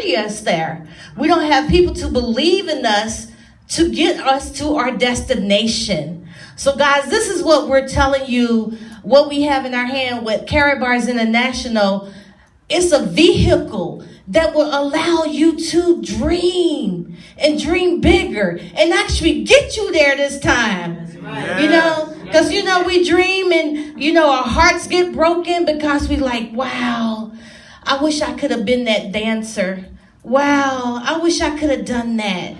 carry us there. We don't have people to believe in us to get us to our destination. So guys, this is what we're telling you, what we have in our hand with Karatbars International. It's a vehicle that will allow you to dream and dream bigger and actually get you there this time. Right. You know, because, you know, we dream and, you know, our hearts get broken because we like, wow, I wish I could have been that dancer. Wow, I wish I could have done that.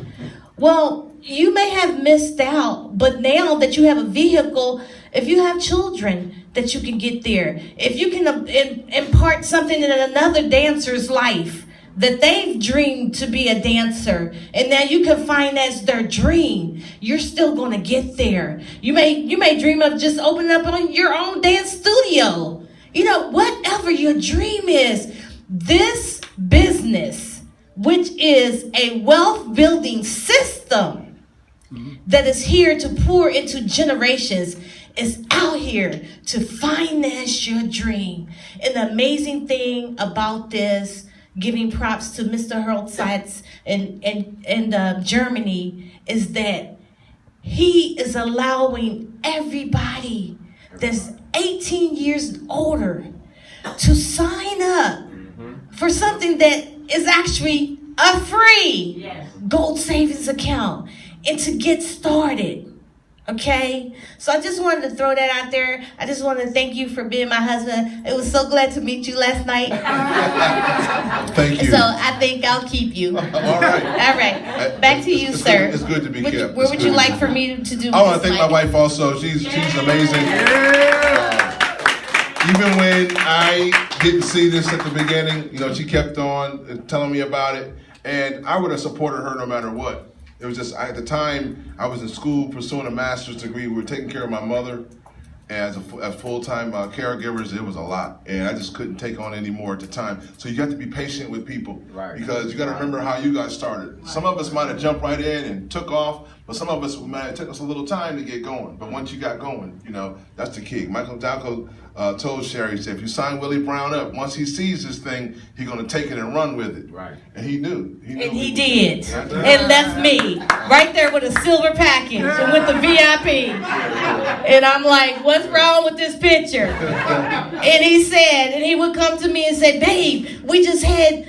Well, you may have missed out, but now that you have a vehicle, if you have children, that you can get there. If you can impart something in another dancer's life, that they've dreamed to be a dancer, and now you can finance their dream, you're still going to get there. You may dream of just opening up on your own dance studio. You know, whatever your dream is, this business, which is a wealth building system that is here to pour into generations, is out here to finance your dream. And the amazing thing about this, giving props to Mr. Hertzsatz in Germany, is that he is allowing everybody that's 18 years older to sign up for something that is actually a free gold savings account and to get started. Okay, so I just wanted to throw that out there. I just wanted to thank you for being my husband. It was so glad to meet you last night. Thank you. So I think I'll keep you. All right. All right. Back to you, sir. It's good to be kept. Where would you like for me to do? I want to thank my wife also. She's amazing. Even when I didn't see this at the beginning, you know, she kept on telling me about it, and I would have supported her no matter what. It was just, at the time, I was in school pursuing a master's degree. We were taking care of my mother as full-time caregivers. It was a lot, and I just couldn't take on any more at the time. So you got to be patient with people, because you got to remember how you got started. Some of us might have jumped right in and took off, but some of us it took us a little time to get going. But once you got going, you know, that's the key. Michael Dalco told Sherry, he said, if you sign Willie Brown up, once he sees this thing, he's going to take it and run with it. Right. And he knew. And he did. And left me right there with a silver package and with the VIP. And I'm like, what's wrong with this picture? And he said, and he would come to me and say, babe, we just had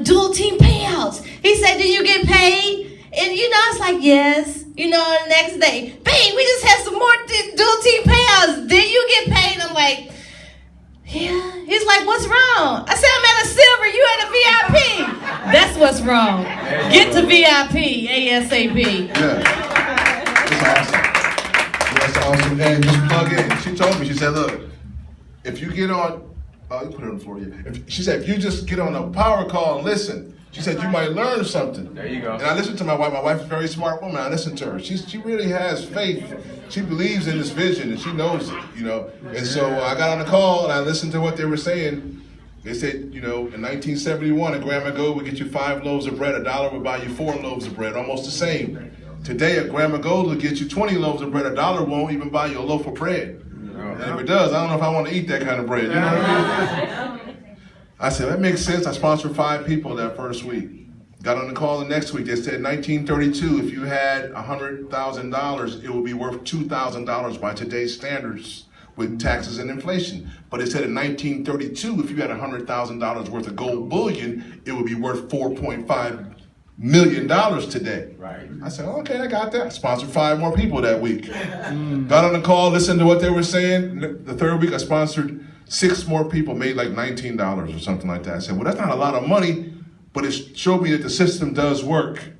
dual team payouts. He said, did you get paid? And, you know, I was like, yes. You know, the next day, babe, we just had some more dual team payouts. Did you get paid? I'm like, yeah. He's like, what's wrong? I said, I'm at a silver. You at a VIP. That's what's wrong. Get to VIP ASAP. Yeah. That's awesome. That's awesome. And just plug in. She told me, she said, look, if you get on, you put it on the floor here. She said, if you just get on a power call and listen, she said, you might learn something. There you go. And I listened to my wife. My wife is a very smart woman. I listened to her. She really has faith. She believes in this vision, and she knows it, you know. And so I got on the call, and I listened to what they were saying. They said, you know, in 1971, a gram of gold would get you 5 loaves of bread. $1 would buy you 4 loaves of bread, almost the same. Today, a gram of gold will get you 20 loaves of bread. $1 won't even buy you a loaf of bread. And if it does, I don't know if I want to eat that kind of bread. You know what I mean? I said, that makes sense. I sponsored 5 people that first week. Got on the call the next week. They said 1932, if you had $100,000, it would be worth $2,000 by today's standards with taxes and inflation. But it said in 1932, if you had $100,000 worth of gold bullion, it would be worth $4.5 million today. Right. I said, okay, I got that. I sponsored 5 more people that week. Got on the call, listened to what they were saying. The third week, I sponsored 6 more people, made like $19 or something like that. I said, well, that's not a lot of money, but it showed me that the system does work.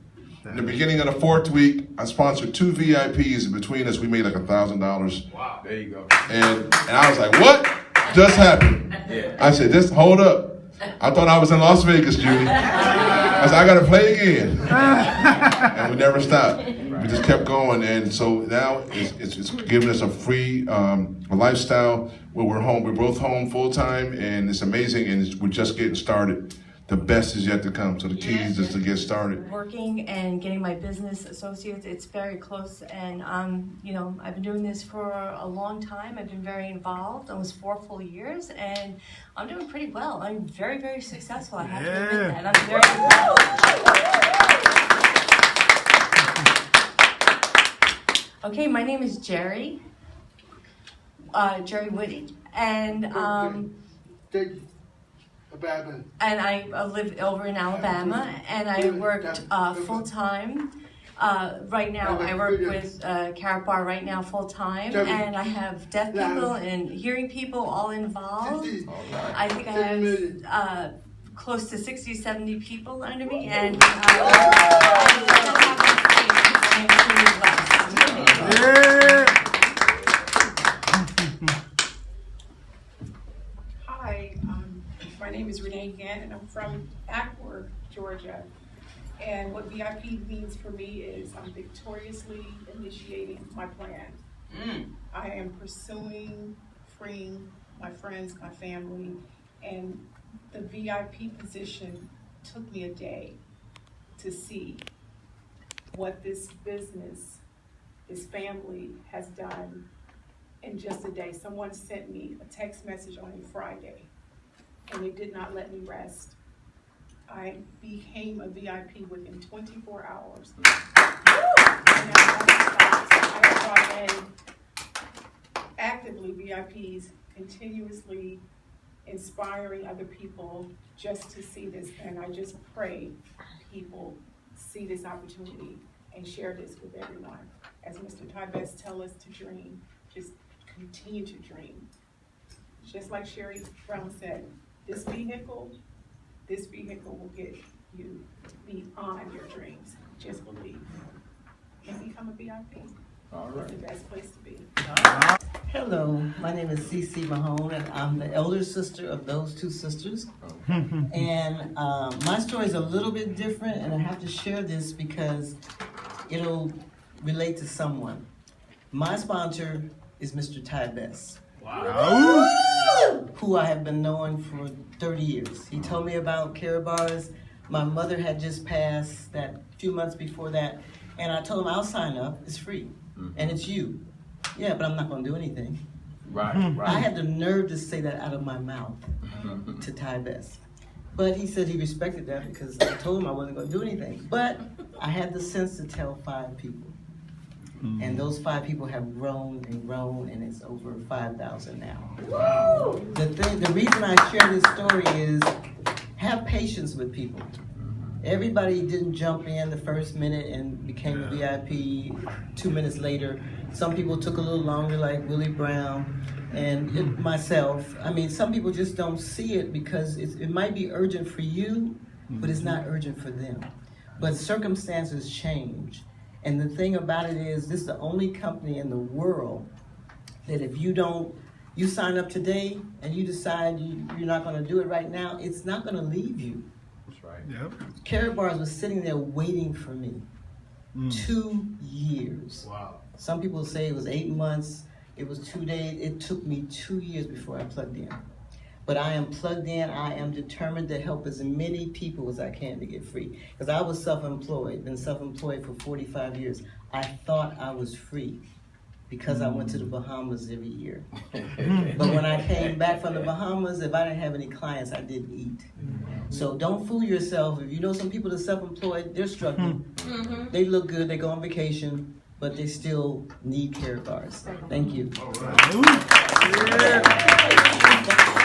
In the beginning of the 4th week, I sponsored 2 VIPs, and between us, we made like $1,000. Wow, there you go. And I was like, what just happened? Yeah. I said, just hold up. I thought I was in Las Vegas, Judy. I said, I got to play again. And we never stopped. We just kept going. And so now it's giving us a free lifestyle where we're home. We're both home full time, and it's amazing, and we're just getting started. the best is yet to come. So the keys is to get started. Working and getting my business associates, it's very close. And, I've been doing this for a long time. I've been very involved, almost 4 full years, and I'm doing pretty well. I'm very, very successful. I have to admit that. I'm very involved. Okay, my name is Jerry Woody, and I live over in Alabama, and I worked full-time. Right now, I work with Karatbars right now full-time, and I have deaf people and hearing people all involved. I think I have close to 60, 70 people under me, and Hi, my name is Renee Gant, and I'm from Acworth, Georgia. And what VIP means for me is I'm victoriously initiating my plan. I am pursuing freeing my friends, my family, and the VIP position took me a day to see what this business, this family has done in just a day. Someone sent me a text message on a Friday, and it did not let me rest. I became a VIP within 24 hours. And I brought in actively VIPs, continuously inspiring other people just to see this. And I just pray people see this opportunity and share this with everyone. As Mr. Tybes tells us to dream, just continue to dream. Just like Sherry Brown said, this vehicle will get you beyond your dreams. Just believe and become a VIP. All right. It's the best place to be. Hello, my name is CeCe Mahone, and I'm the elder sister of those two sisters. And my story is a little bit different, and I have to share this because it'll relate to someone. My sponsor is Mr. Tybes. Wow. Who I have been knowing for 30 years. He told me about Karatbars. My mother had just passed that few months before that, and I told him I'll sign up. It's free, and it's you. Yeah, but I'm not going to do anything. Right. I had the nerve to say that out of my mouth to Tybes. But he said he respected that because I told him I wasn't going to do anything. But I had the sense to tell 5 people. And those 5 people have grown and grown, and it's over 5,000 now. Wow. The reason I share this story is have patience with people. Everybody didn't jump in the first minute and became a VIP 2 minutes later. Some people took a little longer, like Willie Brown and myself. I mean, some people just don't see it because it might be urgent for you, but it's not urgent for them. But circumstances change. And the thing about it is, this is the only company in the world that if you sign up today and you decide you're not going to do it right now, it's not going to leave you. That's right. Yep. Karatbars was sitting there waiting for me 2 years. Wow. Some people say it was 8 months. It was 2 days. It took me 2 years before I plugged in. But I am plugged in. I am determined to help as many people as I can to get free. Because I was self-employed, been self-employed for 45 years. I thought I was free because I went to the Bahamas every year. But when I came back from the Bahamas, if I didn't have any clients, I didn't eat. So don't fool yourself. If you know some people that are self-employed, they're struggling. They look good, they go on vacation, but they still need Karatbars. Thank you. All right.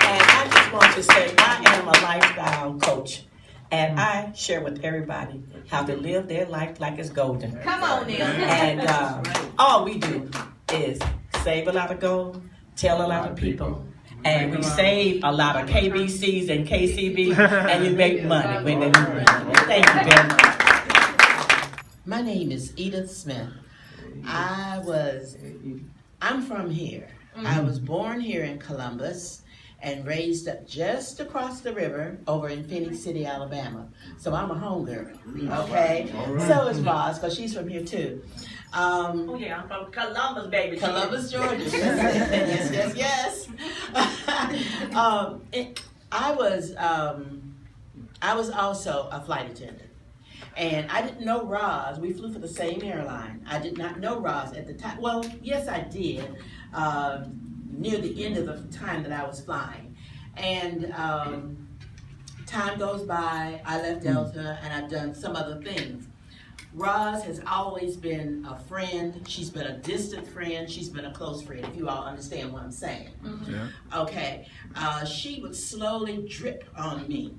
And I just want to say I am a lifestyle coach, and I share with everybody how to live their life like it's golden. Come on, Neil. And all we do is save a lot of gold, tell a lot of people, and we save a lot of KBCs and KCB, and you make money when they move. Thank you very much. My name is Edith Smith. I'm from here. I was born here in Columbus and raised up just across the river over in Phoenix City, Alabama. So I'm a homegirl, okay? Right. So is Roz, because she's from here too. I'm from Columbus, baby. Columbus, Georgia. yes. I I was also a flight attendant. And I didn't know Roz. We flew for the same airline. I did not know Roz at the time. Well, yes, I did, near the end of the time that I was flying. And time goes by, I left Delta, and I've done some other things. Roz has always been a friend. She's been a distant friend. She's been a close friend, if you all understand what I'm saying. Yeah. Okay, she would slowly drip on me.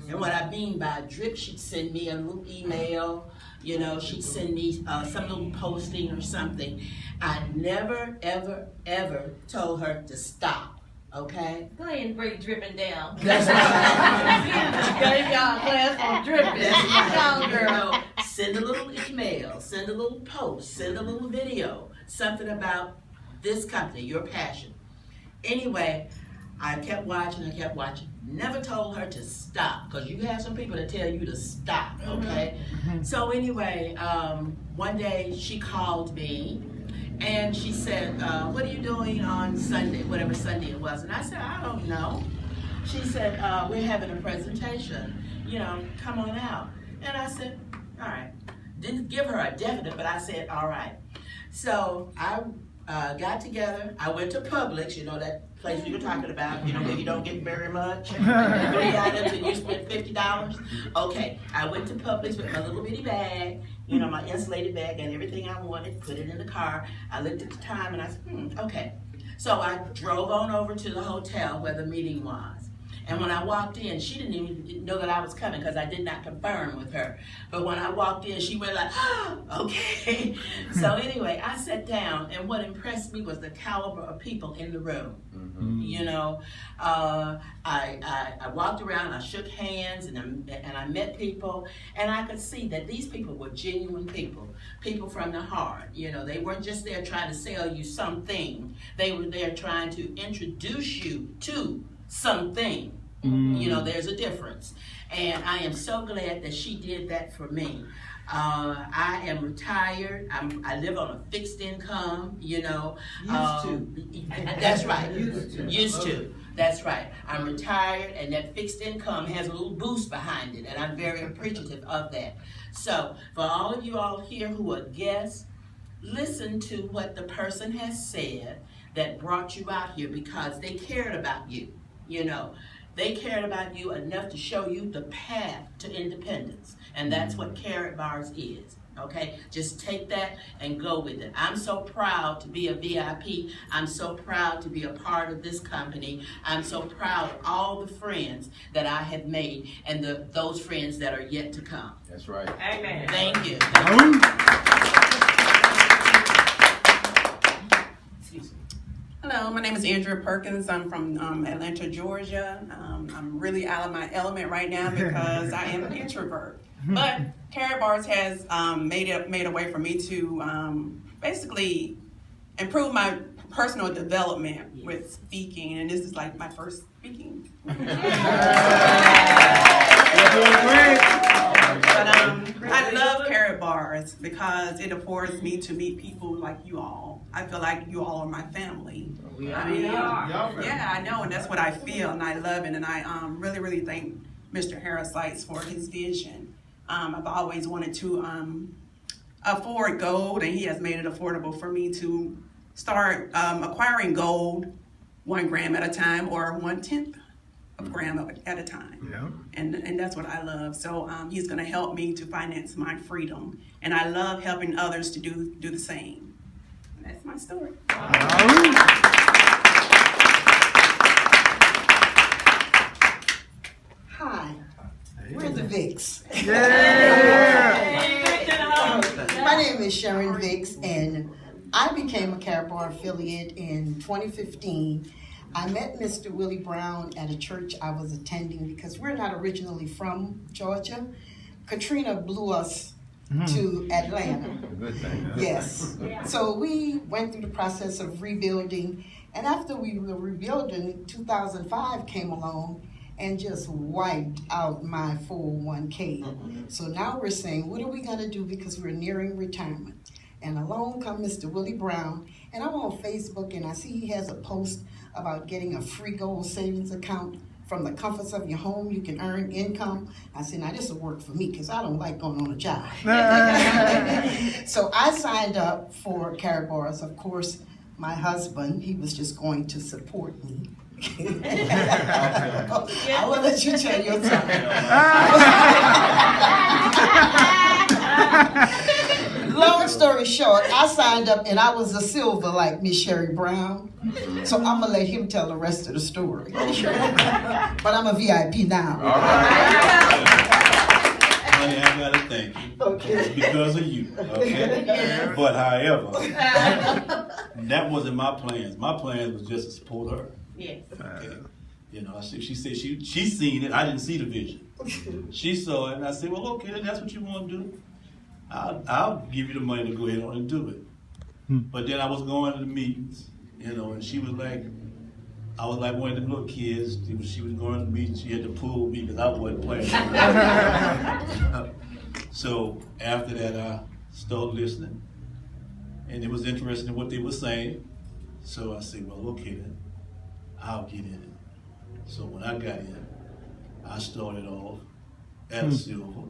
And what I mean by drip, she'd send me a little email, you know, she'd send me some little posting or something. I never, ever, ever told her to stop, okay? Go ahead and break dripping down. That's right. Gave y'all a class on dripping. That's right. Come on, You girl. know, send a little email, send a little post, send a little video, something about this company, your passion. Anyway, I kept watching, never told her to stop, because you have some people that tell you to stop, okay? So anyway, one day she called me and she said, what are you doing on Sunday, whatever Sunday it was? And I said, I don't know. She said, we're having a presentation, you know, come on out. And I said, all right. Didn't give her a definite, but I said, all right. So I got together, I went to Publix, you know, that place we were talking about, you know, where you don't get very much. 3 items and you spent $50. Okay, I went to Publix with my little bitty bag, you know, my insulated bag and everything I wanted, put it in the car. I looked at the time and I said, okay. So I drove on over to the hotel where the meeting was. And when I walked in, she didn't even know that I was coming because I did not confirm with her. But when I walked in, she went like, oh, okay. So anyway, I sat down, and what impressed me was the caliber of people in the room. You know, I walked around, I shook hands, and I met people, and I could see that these people were genuine people from the heart. You know, they weren't just there trying to sell you something. They were there trying to introduce you to something. You know, there's a difference. And I am so glad that she did that for me. I am retired. I live on a fixed income, you know. Used to. That's right. Used to. That's right. I'm retired, and that fixed income has a little boost behind it, and I'm very appreciative of that. So, for all of you all here who are guests, listen to what the person has said that brought you out here, because they cared about you, you know. They cared about you enough to show you the path to independence. And that's what Karatbars is, okay? Just take that and go with it. I'm so proud to be a VIP. I'm so proud to be a part of this company. I'm so proud of all the friends that I have made and those friends that are yet to come. That's right. Amen. Thank you. Hello, my name is Andrea Perkins. I'm from Atlanta, Georgia. I'm really out of my element right now because I am an introvert. But Karatbars has made a way for me to basically improve my personal development with speaking, and this is like my first speaking. But I love Karatbars because it affords me to meet people like you all. I feel like you all are my family. Yeah, I know, and that's what I feel, and I love it, and I really, really thank Mr. Harris for his vision. I've always wanted to afford gold, and he has made it affordable for me to start acquiring gold 1 gram at a time, or 1/10 of a gram at a time. Yeah. And that's what I love. So he's going to help me to finance my freedom, and I love helping others to do the same. And that's my story. Hi, we're the Vicks. Yeah. My name is Sharon Vicks, and I became a Karatbar affiliate in 2015. I met Mr. Willie Brown at a church I was attending because we're not originally from Georgia. Katrina blew us to Atlanta. Good thing. Yes. So we went through the process of rebuilding, and after we were rebuilding, 2005 came along and just wiped out my 401k. So now we're saying, what are we gonna do, because we're nearing retirement? And along come Mr. Willie Brown, and I'm on Facebook and I see he has a post about getting a free gold savings account from the comforts of your home, you can earn income. I said, now this will work for me because I don't like going on a job. So I signed up for Karatbars. Of course, my husband, he was just going to support me. I will let you tell your time. Long story short, I signed up and I was a silver like Miss Sherry Brown. So I'm gonna let him tell the rest of the story. But I'm a VIP now. All right. Honey, I gotta thank you. Okay. It's because of you. Okay. But however, that wasn't my plans. My plans was just to support her. Yes. Okay. You know, she said she seen it. I didn't see the vision. She saw it, and I said, well, okay, then that's what you want to do. I'll give you the money to go ahead on and do it. But then I was going to the meetings, you know, and she was like, I was like one of them little kids. She was going to the meetings. She had to pull me because I wasn't playing. So after that, I started listening, and it was interesting in what they were saying. So I said, well, okay then, I'll get in it. So when I got in, I started off at a silver.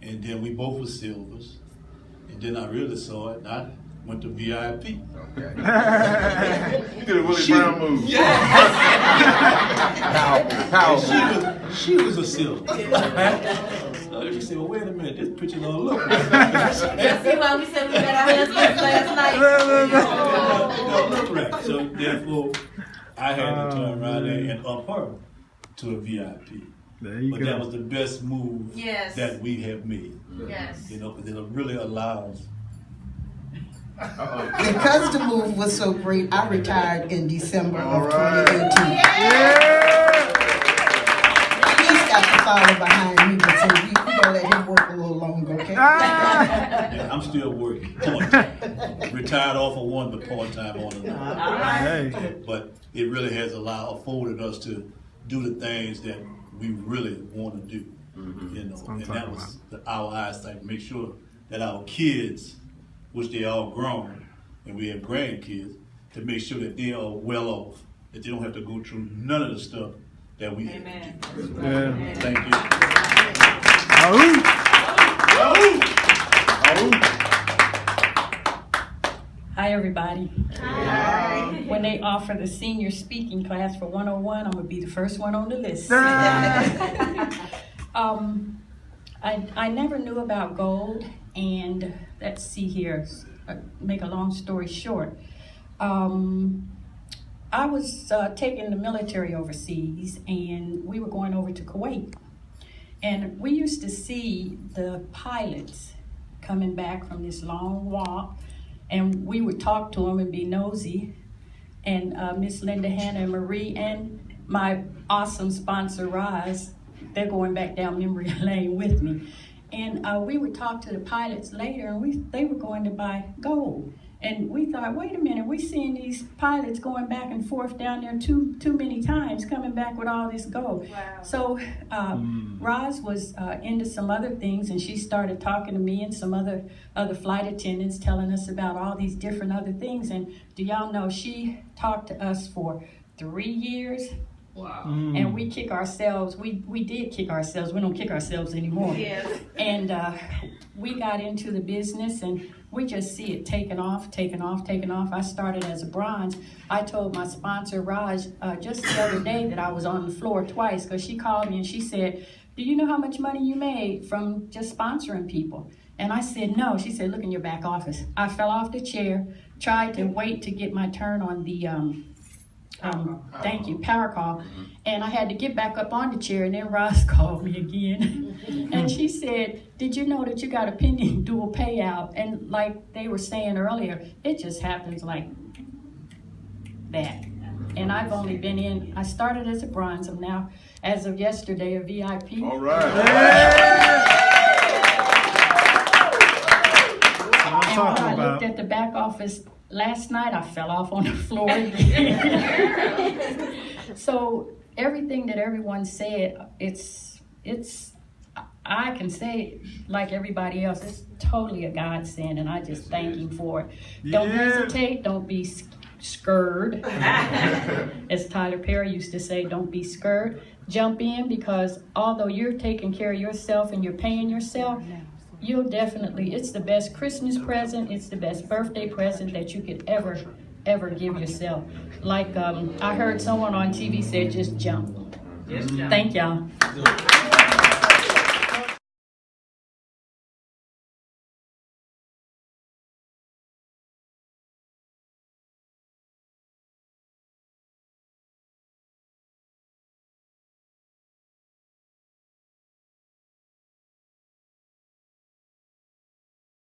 And then we both were silvers. And then I really saw it, and I went to VIP. Okay. You did a Willie Brown move. She was a silver. So she said, well, wait a minute, this picture don't look right. That's why we said we met our husbands last night. It don't look right. So therefore, I had to turn around there and up her to a VIP. There you But go. that was the best move Yes. that we have made. Yes. You know, because it really allows. Because the move was so great, I retired in December All of right. 2018. He's got to follow behind me, but so we gonna let him work a little longer, okay? Yeah, I'm still working. Part-time. Retired off of one, but part-time on another. Hey. But it really has afforded us to do the things that we really want to do. You know, and that was our eyesight. Make sure that our kids, which they all grown, and we have grandkids, to make sure that they are well off, that they don't have to go through none of the stuff that we have to do. Yeah. Thank you. Hi, everybody. Hi. When they offer the senior speaking class for 101, I'm going to be the first one on the list. I never knew about gold, and let's see here, make a long story short. I was taking the military overseas, and we were going over to Kuwait. And we used to see the pilots coming back from this long walk, and we would talk to them and be nosy. And Miss Linda, Hannah, and Marie, and my awesome sponsor, Roz, they're going back down memory lane with me. And we would talk to the pilots later, and they were going to buy gold. And we thought, wait a minute, we're seeing these pilots going back and forth down there too many times, coming back with all this gold. Wow. So Roz was into some other things, and she started talking to me and some other flight attendants, telling us about all these different other things. And do y'all know, she talked to us for 3 years. Wow. And we kick ourselves. We did kick ourselves. We don't kick ourselves anymore. Yes. And we got into the business, and we just see it taking off. I started as a bronze. I told my sponsor, Raj, just the other day that I was on the floor twice, because she called me and she said, do you know how much money you made from just sponsoring people? And I said, no. She said, look in your back office. I fell off the chair, tried to wait to get my turn on the power call. And I had to get back up on the chair, and then Ross called me again. And she said, did you know that you got a pending dual payout? And like they were saying earlier, it just happens like that. And I've only been in, I started as a bronze. I'm now, as of yesterday, a VIP. All right. And when I looked at the back office last night, I fell off on the floor again. So everything that everyone said, I can say like everybody else, it's totally a godsend, and I just thank him for it. Don't hesitate, don't be scared. As Tyler Perry used to say, don't be scared. Jump in, because although you're taking care of yourself and you're paying yourself, you'll definitely, it's the best Christmas present, it's the best birthday present that you could ever give yourself. Like I heard someone on TV say, just jump. Thank y'all.